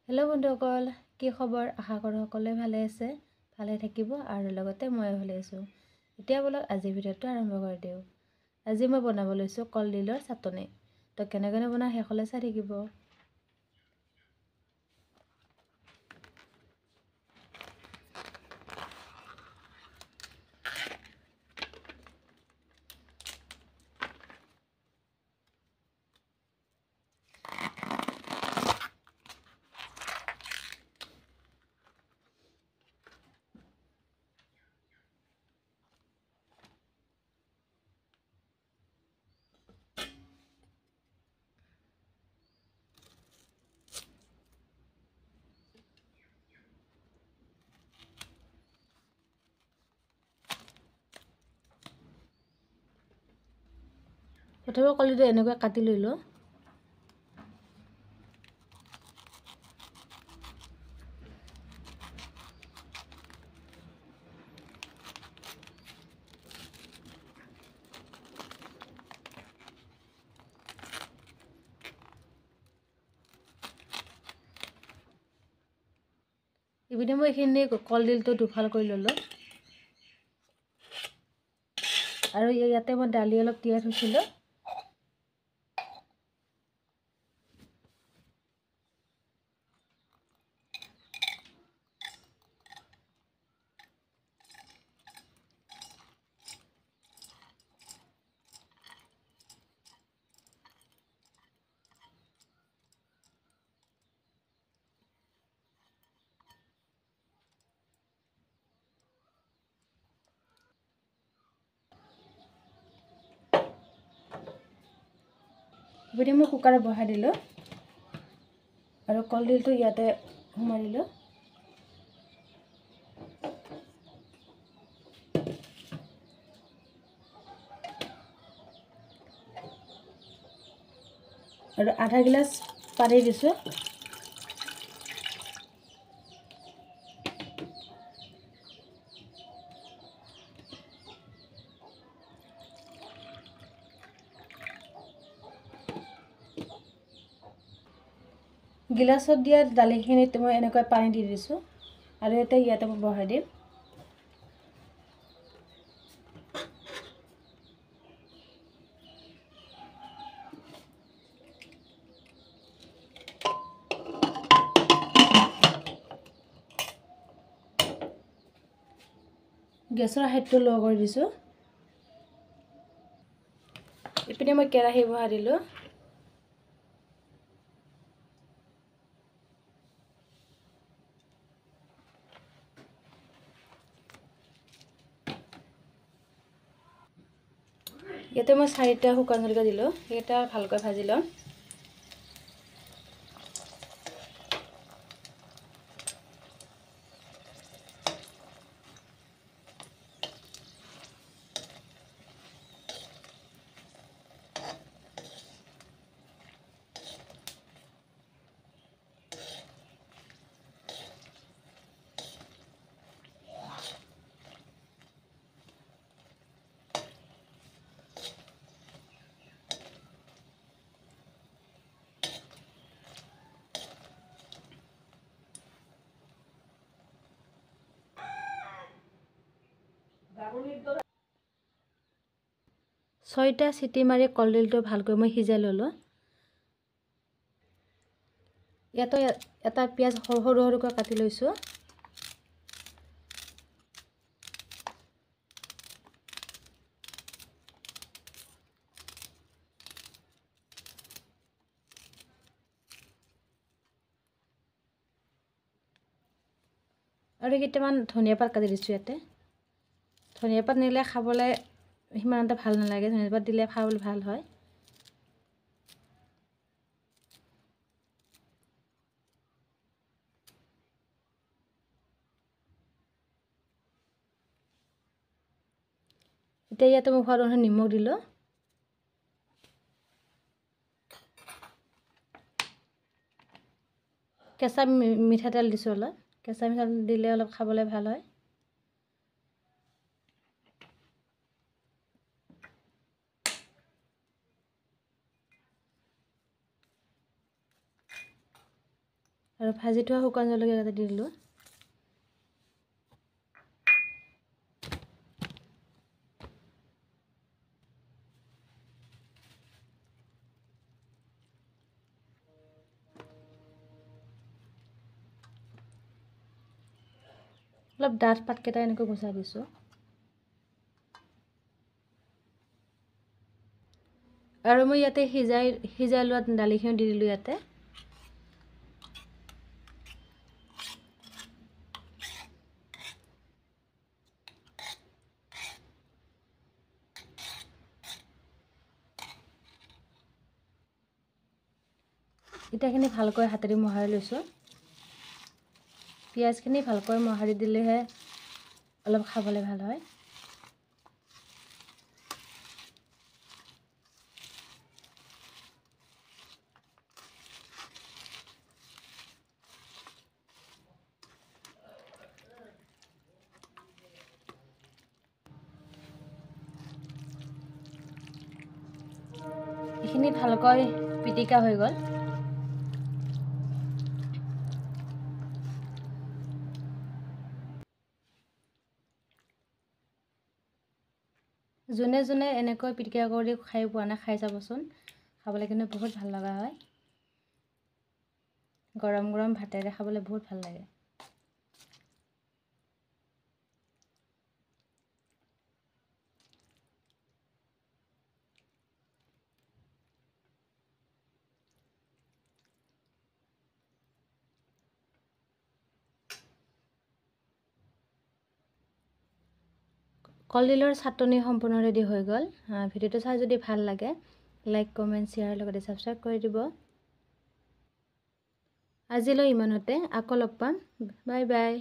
Hello' বন্ধুসকল, কি খবৰ? আশা কৰোঁ সকলোৱে ভালে আছে, ভালে থাকিব আৰু লগতে ময়ো ভালে আছোঁ। এতিয়া বলক আজিৰ ভিডিঅ'টো আৰম্ভ কৰি দিওঁ। আজি মই বনাব লৈছোঁ কলডিলৰ চাটনি। তো কেনেকৈ বনাওঁ শেষলৈ চাই থাকিব। প্ৰথমে কলডিলটো এনেকৈ কাটি লৈ লওঁ। ইপিনে মই এইখিনি কলডিলটো দুফাল কৰি ল'লোঁ আৰু ইয়াতে মই দালি অলপ তিয়াই থৈছিলোঁ। ইপিনে মই কুকাৰত বহাই দিলোঁ আৰু কলডিলটো ইয়াতে সোমাই দিলোঁ। আৰু আধা গিলাচ পানী দিছোঁ। গিলাচত দিয়া দালিখিনিত মই এনেকৈ পানী দি দিছোঁ আৰু ইয়াতে মই বহাই দিম। গেছৰ হাইটটো ল' কৰি দিছোঁ। ইপিনে মই কেৰাহী বহাই দিলোঁ। ইয়াতে মই 4টা শুকান জলকীয়া দিলোঁ, সেইকেইটা ভালকৈ ভাজি ল'ম। ছয়টা চিটি মাৰি কলডিলটো ভালকৈ মই সিজাই ল'লোঁ। ইয়াতে এটা পিঁয়াজ সৰু সৰুকৈ কাটি লৈছোঁ। আৰু কেইটামান ধনিয়া পাত কাটি দিছোঁ ইয়াতে। ধনিয়া পাত নিলে খাবলৈ সিমান এটা ভাল নালাগে, ধনিয়া পাত দিলে খাবলৈ ভাল হয়। এতিয়া ইয়াতে মই সোৱাদ অনুসৰি নিমখ দিলোঁ। কেঁচা মিঠাতেল দিছোঁ অলপ, কেঁচা মিঠাতেল দিলে অলপ খাবলৈ ভাল হয়। আৰু ভাজি থোৱা শুকান জলকীয়া কাটি দি দিলোঁ। অলপ ডাঠ পাতকেইটা এনেকৈ গুচাই দিছোঁ। আৰু মই ইয়াতে সিজাই লোৱা দালিখিনি দি দিলোঁ ইয়াতে। ইটাখিনি ভালকৈ হাতেৰে মোহাৰি লৈছোঁ। পিঁয়াজখিনি ভালকৈ মোহাৰি দিলেহে অলপ খাবলৈ ভাল হয়। এইখিনি ভালকৈ পিটিকা হৈ গ'ল। যোনে যোনে এনেকৈ পিটিকা কৰি খাই পোৱা নাই, খাই চাবচোন, খাবলৈ কিন্তু বহুত ভাল লগা হয়। গৰম গৰম ভাতেৰে খাবলৈ বহুত ভাল লাগে। কলডিলৰ চাটনি সম্পূৰ্ণ ৰেডি হৈ গ'ল। ভিডিঅ'টো চাই যদি ভাল লাগে, লাইক, কমেণ্ট, শ্বেয়াৰ লগতে ছাবস্ক্ৰাইব কৰি দিব। আজিলৈ ইমানতে, আকৌ লগ পাম। Bye bye.